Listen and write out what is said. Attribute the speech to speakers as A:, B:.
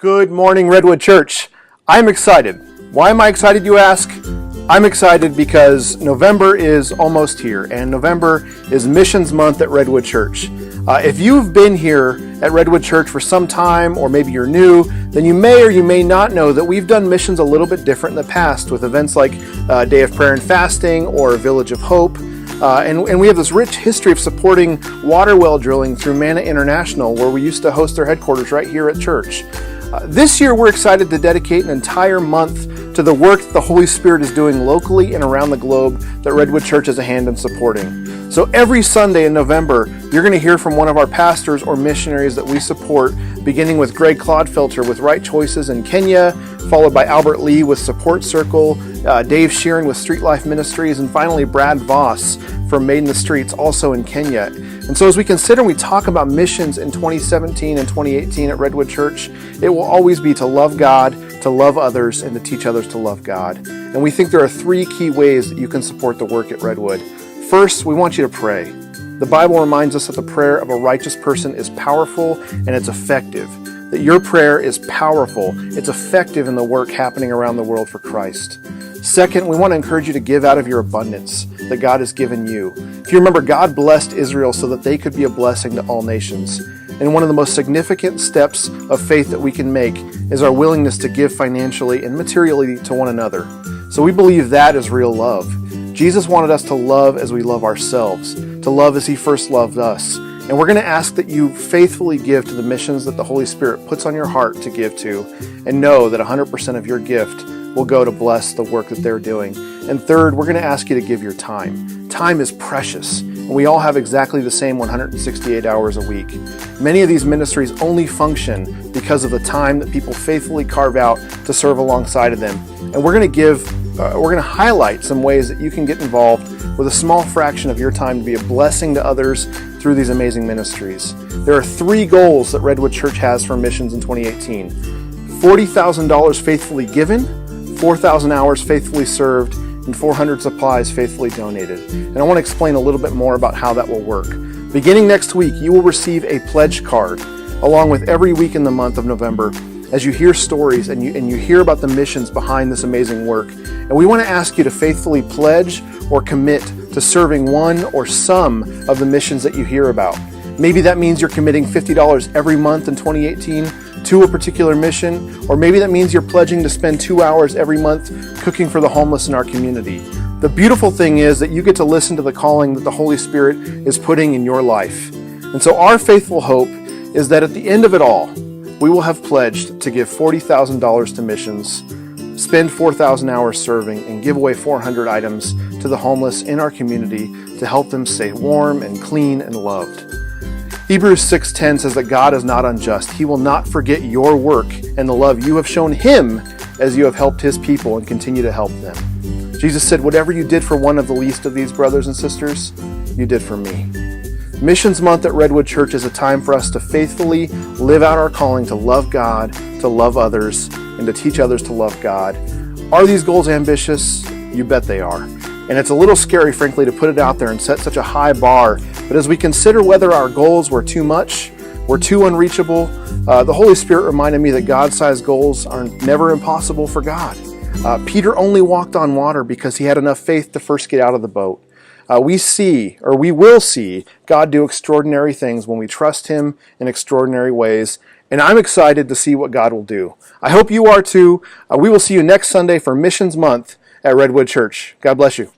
A: Good morning, Redwood Church. I'm excited. Why am I excited, you ask? I'm excited because November is almost here, and November is Missions Month at Redwood Church. If you've been here at Redwood Church for some time, or maybe you're new, then you may or you may not know that we've done missions a little bit different in the past with events like Day of Prayer and Fasting or Village of Hope. And we have this rich history of supporting water well drilling through Manna International, where we used to host their headquarters right here at church. This year, we're excited to dedicate an entire month to the work that the Holy Spirit is doing locally and around the globe that Redwood Church has a hand in supporting. So every Sunday in November, you're going to hear from one of our pastors or missionaries that we support, beginning with Greg Clodfelter with Right Choices in Kenya, followed by Albert Lee with Support Circle, Dave Sheeran with Street Life Ministries, and finally Brad Voss from Made in the Streets, also in Kenya. And so as we consider and we talk about missions in 2017 and 2018 at Redwood Church, it will always be to love God, to love others, and to teach others to love God. And we think there are three key ways that you can support the work at Redwood. First, we want you to pray. The Bible reminds us that the prayer of a righteous person is powerful and it's effective. That your prayer is powerful, it's effective in the work happening around the world for Christ. Second, we want to encourage you to give out of your abundance that God has given you. If you remember, God blessed Israel so that they could be a blessing to all nations. And one of the most significant steps of faith that we can make is our willingness to give financially and materially to one another. So we believe that is real love. Jesus wanted us to love as we love ourselves, to love as He first loved us. And we're going to ask that you faithfully give to the missions that the Holy Spirit puts on your heart to give to, and know that 100% of your gift will go to bless the work that they're doing. And third, we're going to ask you to give your time. Time is precious, and we all have exactly the same 168 hours a week. Many of these ministries only function because of the time that people faithfully carve out to serve alongside of them. And we're going to highlight some ways that you can get involved with a small fraction of your time to be a blessing to others through these amazing ministries. There are three goals that Redwood Church has for missions in 2018. $40,000 faithfully given, 4,000 hours faithfully served, and 400 supplies faithfully donated. And I want to explain a little bit more about how that will work. Beginning next week, you will receive a pledge card along with every week in the month of November as you hear stories and you hear about the missions behind this amazing work. And we want to ask you to faithfully pledge or commit to serving one or some of the missions that you hear about. Maybe that means you're committing $50 every month in 2018 to a particular mission, or maybe that means you're pledging to spend 2 hours every month cooking for the homeless in our community. The beautiful thing is that you get to listen to the calling that the Holy Spirit is putting in your life. And so our faithful hope is that at the end of it all, we will have pledged to give $40,000 to missions, spend 4,000 hours serving, and give away 400 items to the homeless in our community to help them stay warm and clean and loved. Hebrews 6:10 says that God is not unjust. He will not forget your work and the love you have shown Him as you have helped His people and continue to help them. Jesus said, whatever you did for one of the least of these brothers and sisters, you did for me. Missions Month at Redwood Church is a time for us to faithfully live out our calling to love God, to love others, and to teach others to love God. Are these goals ambitious? You bet they are. And it's a little scary, frankly, to put it out there and set such a high bar. But as we consider whether our goals were too much, were too unreachable, the Holy Spirit reminded me that God-sized goals are never impossible for God. Peter only walked on water because he had enough faith to first get out of the boat. We will see God do extraordinary things when we trust Him in extraordinary ways. And I'm excited to see what God will do. I hope you are too. We will see you next Sunday for Missions Month at Redwood Church. God bless you.